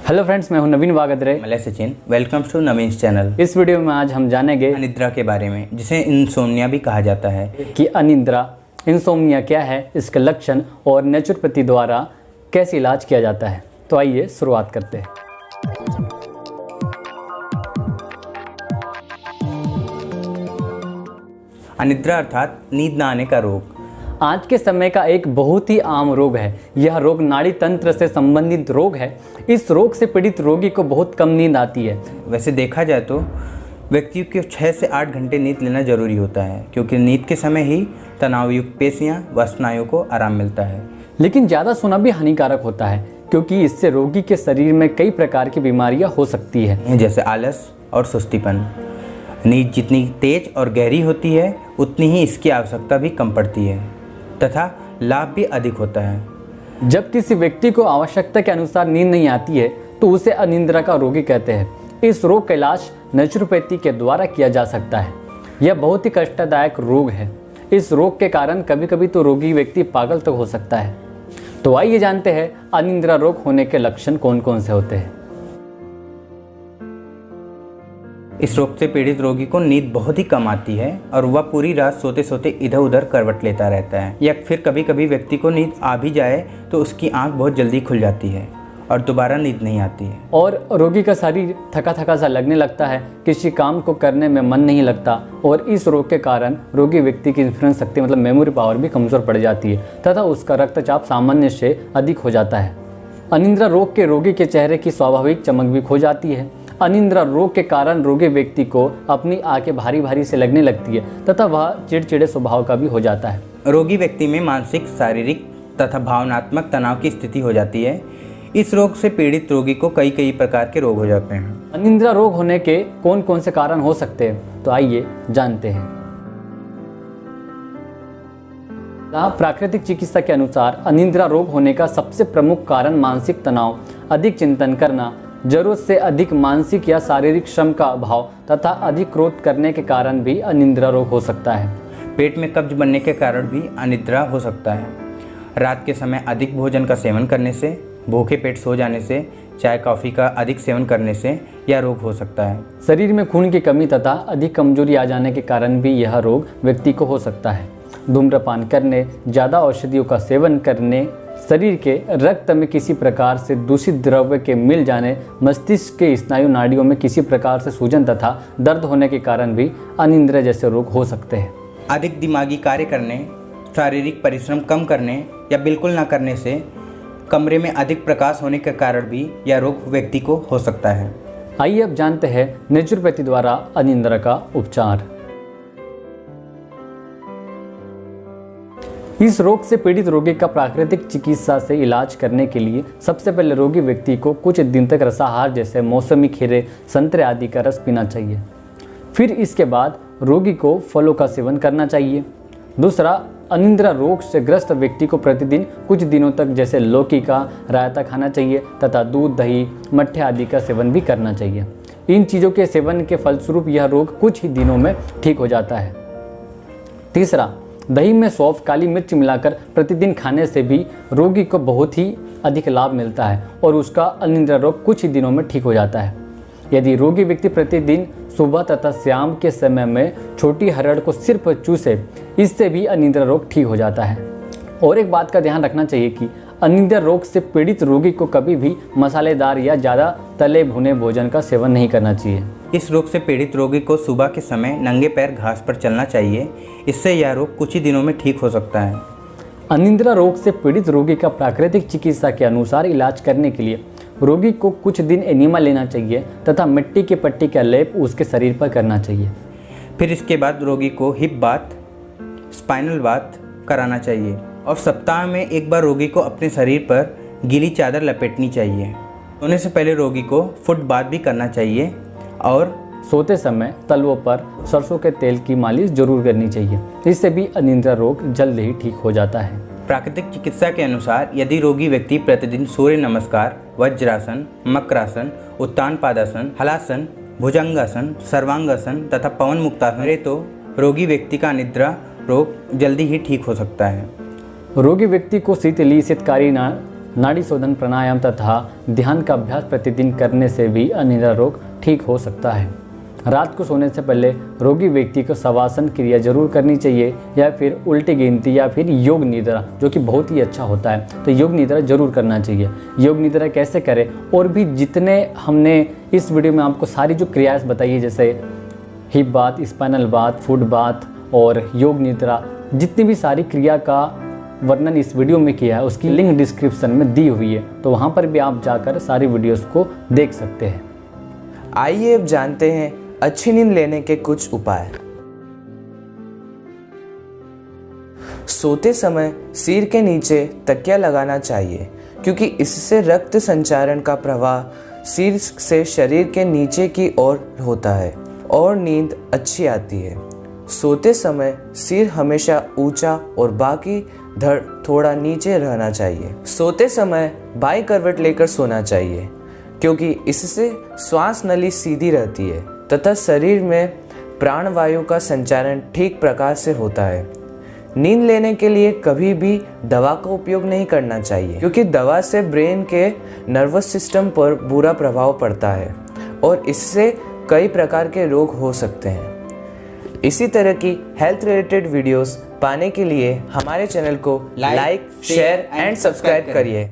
Hello friends, मैं हूं नवीन वागदरे। मैं Sachin. Welcome to Naveen channel. इस वीडियो में आज हम जानेंगे अनिद्रा के बारे में, जिसे इंसोम्निया भी कहा जाता है। कि अनिद्रा इंसोम्निया क्या है, इसके लक्षण और नेचुरोपैथी द्वारा कैसे इलाज किया जाता है। तो आइए शुरुआत करते हैं। अनिद्रा अर्थात नींद न आने का रोग आज के समय का एक बहुत ही आम रोग है। यह रोग नाड़ी तंत्र से संबंधित रोग है। इस रोग से पीड़ित रोगी को बहुत कम नींद आती है। वैसे देखा जाए तो व्यक्ति को 6 से 8 घंटे नींद लेना जरूरी होता है, क्योंकि नींद के समय ही तनावयुक्त पेशियां व स्नायुओं को आराम मिलता है। लेकिन ज़्यादा सोना भी हानिकारक होता है, क्योंकि इससे रोगी के शरीर में कई प्रकार की बीमारियां हो सकती है, जैसे आलस और सुस्तीपन। नींद जितनी तेज और गहरी होती है, उतनी ही इसकी आवश्यकता भी कम पड़ती है तथा लाभ भी अधिक होता है। जब किसी व्यक्ति को आवश्यकता के अनुसार नींद नहीं आती है तो उसे अनिद्रा का रोगी कहते हैं। इस रोग का इलाज नेचुरोपैथी के द्वारा किया जा सकता है। यह बहुत ही कष्टदायक रोग है। इस रोग के कारण कभी कभी तो रोगी व्यक्ति पागल तक हो सकता है। तो आइए जानते हैं अनिद्रा रोग होने के लक्षण कौन कौन से होते हैं। इस रोग से पीड़ित रोगी को नींद बहुत ही कम आती है और वह पूरी रात सोते सोते इधर उधर करवट लेता रहता है, या फिर कभी कभी व्यक्ति को नींद आ भी जाए तो उसकी आंख बहुत जल्दी खुल जाती है और दोबारा नींद नहीं आती है। और रोगी का शरीर थका थका सा लगने लगता है, किसी काम को करने में मन नहीं लगता। और इस रोग के कारण रोगी व्यक्ति की स्मरण शक्ति मतलब मेमोरी पावर भी कमज़ोर पड़ जाती है तथा उसका रक्तचाप सामान्य से अधिक हो जाता है। अनिद्रा रोग के रोगी के चेहरे की स्वाभाविक चमक भी खो जाती है। अनिद्रा रोग के कारण रोगी व्यक्ति को अपनी आंखें भारी भारी से लगने लगती है तथा वह चिड़चिड़े स्वभाव का भी हो जाता है। रोगी व्यक्ति में मानसिक, शारीरिक तथा भावनात्मक तनाव की स्थिति हो जाती है। इस रोग से पीड़ित रोगी को कई प्रकार के रोग हो जाते हैं। अनिद्रा रोग होने के कौन कौन से कारण हो सकते हैं, तो आइए जानते हैं। प्राकृतिक चिकित्सा के अनुसार अनिद्रा रोग होने का सबसे प्रमुख कारण मानसिक तनाव, अधिक चिंतन करना, जरूरत से अधिक मानसिक या शारीरिक श्रम का अभाव तथा अधिक क्रोध करने के कारण भी अनिद्रा रोग हो सकता है। पेट में कब्ज बनने के कारण भी अनिद्रा हो सकता है। रात के समय अधिक भोजन का सेवन करने से, भूखे पेट सो जाने से, चाय कॉफ़ी का अधिक सेवन करने से यह रोग हो सकता है। शरीर में खून की कमी तथा अधिक कमजोरी आ जाने के कारण भी यह रोग व्यक्ति को हो सकता है। धूम्रपान करने, ज़्यादा औषधियों का सेवन करने, शरीर के रक्त में किसी प्रकार से दूषित द्रव्य के मिल जाने, मस्तिष्क के स्नायु नाड़ियों में किसी प्रकार से सूजन तथा दर्द होने के कारण भी अनिद्रा जैसे रोग हो सकते हैं। अधिक दिमागी कार्य करने, शारीरिक परिश्रम कम करने या बिल्कुल न करने से, कमरे में अधिक प्रकाश होने के कारण भी यह रोग व्यक्ति को हो सकता है। आइए अब जानते हैं नेचुरोपैथी द्वारा अनिद्रा का उपचार। इस रोग से पीड़ित रोगी का प्राकृतिक चिकित्सा से इलाज करने के लिए सबसे पहले रोगी व्यक्ति को कुछ दिन तक रसाहार जैसे मौसमी खीरे, संतरे आदि का रस पीना चाहिए। फिर इसके बाद रोगी को फलों का सेवन करना चाहिए। दूसरा, अनिद्रा रोग से ग्रस्त व्यक्ति को प्रतिदिन कुछ दिनों तक जैसे लौकी का रायता खाना चाहिए तथा दूध, दही, मट्ठे आदि का सेवन भी करना चाहिए। इन चीज़ों के सेवन के फलस्वरूप यह रोग कुछ ही दिनों में ठीक हो जाता है। तीसरा, दही में सौंफ, काली मिर्च मिलाकर प्रतिदिन खाने से भी रोगी को बहुत ही अधिक लाभ मिलता है और उसका अनिद्रा रोग कुछ ही दिनों में ठीक हो जाता है। यदि रोगी व्यक्ति प्रतिदिन सुबह तथा शाम के समय में छोटी हरड़ को सिर्फ चूसे, इससे भी अनिद्रा रोग ठीक हो जाता है। और एक बात का ध्यान रखना चाहिए कि अनिद्रा रोग से पीड़ित रोगी को कभी भी मसालेदार या ज़्यादा तले भुने भोजन का सेवन नहीं करना चाहिए। इस रोग से पीड़ित रोगी को सुबह के समय नंगे पैर घास पर चलना चाहिए। इससे यह रोग कुछ ही दिनों में ठीक हो सकता है। अनिद्रा रोग से पीड़ित रोगी का प्राकृतिक चिकित्सा के अनुसार इलाज करने के लिए रोगी को कुछ दिन एनिमा लेना चाहिए तथा मिट्टी की पट्टी का लेप उसके शरीर पर करना चाहिए। फिर इसके बाद रोगी को हिप बाथ, स्पाइनल बाथ कराना चाहिए और सप्ताह में एक बार रोगी को अपने शरीर पर गीली चादर लपेटनी चाहिए। सोने से पहले रोगी को फुट बाथ भी करना चाहिए और सोते समय तलवों पर सरसों के तेल की मालिश जरूर करनी चाहिए। इससे भी अनिद्रा रोग जल्द ही ठीक हो जाता है। प्राकृतिक चिकित्सा के अनुसार यदि रोगी व्यक्ति प्रतिदिन सूर्य नमस्कार, वज्रासन, मकरासन, उत्तान पादासन, हलासन, भुजंगासन, सर्वांगासन तथा पवन मुक्तासन करे तो रोगी व्यक्ति का अनिद्रा रोग जल्दी ही ठीक हो सकता है। रोगी व्यक्ति को शीतली, शीतकारी नाड़ी शोधन, प्राणायाम तथा ध्यान का अभ्यास प्रतिदिन करने से भी अनिद्रा रोग ठीक हो सकता है। रात को सोने से पहले रोगी व्यक्ति को शवासन क्रिया जरूर करनी चाहिए या फिर उल्टी गिनती या फिर योग निद्रा, जो कि बहुत ही अच्छा होता है। तो योग निद्रा जरूर करना चाहिए। योग निद्रा कैसे करें, और भी जितने हमने इस वीडियो में आपको सारी जो क्रियाएं बताई है, जैसे hip bath, spinal bath, foot bath और योग निद्रा, जितनी भी सारी क्रिया का वर्णन इस वीडियो में किया है उसकी लिंक डिस्क्रिप्शन में दी हुई है, तो वहाँ पर भी आप जाकर सारी वीडियोस को देख सकते हैं। आइए अब जानते हैं अच्छी नींद लेने के कुछ उपाय। सोते समय सिर के नीचे तकिया लगाना चाहिए, क्योंकि इससे रक्त संचारण का प्रवाह सिर से शरीर के नीचे की ओर होता है और नींद अच्छी आती है। सोते समय सिर हमेशा ऊंचा और बाकी धड़ थोड़ा नीचे रहना चाहिए। सोते समय बाईं करवट लेकर सोना चाहिए, क्योंकि इससे श्वास नली सीधी रहती है तथा शरीर में प्राणवायु का संचारण ठीक प्रकार से होता है। नींद लेने के लिए कभी भी दवा का उपयोग नहीं करना चाहिए, क्योंकि दवा से ब्रेन के नर्वस सिस्टम पर बुरा प्रभाव पड़ता है और इससे कई प्रकार के रोग हो सकते हैं। इसी तरह की हेल्थ रिलेटेड वीडियोस पाने के लिए हमारे चैनल को लाइक, शेयर एंड सब्सक्राइब करिए।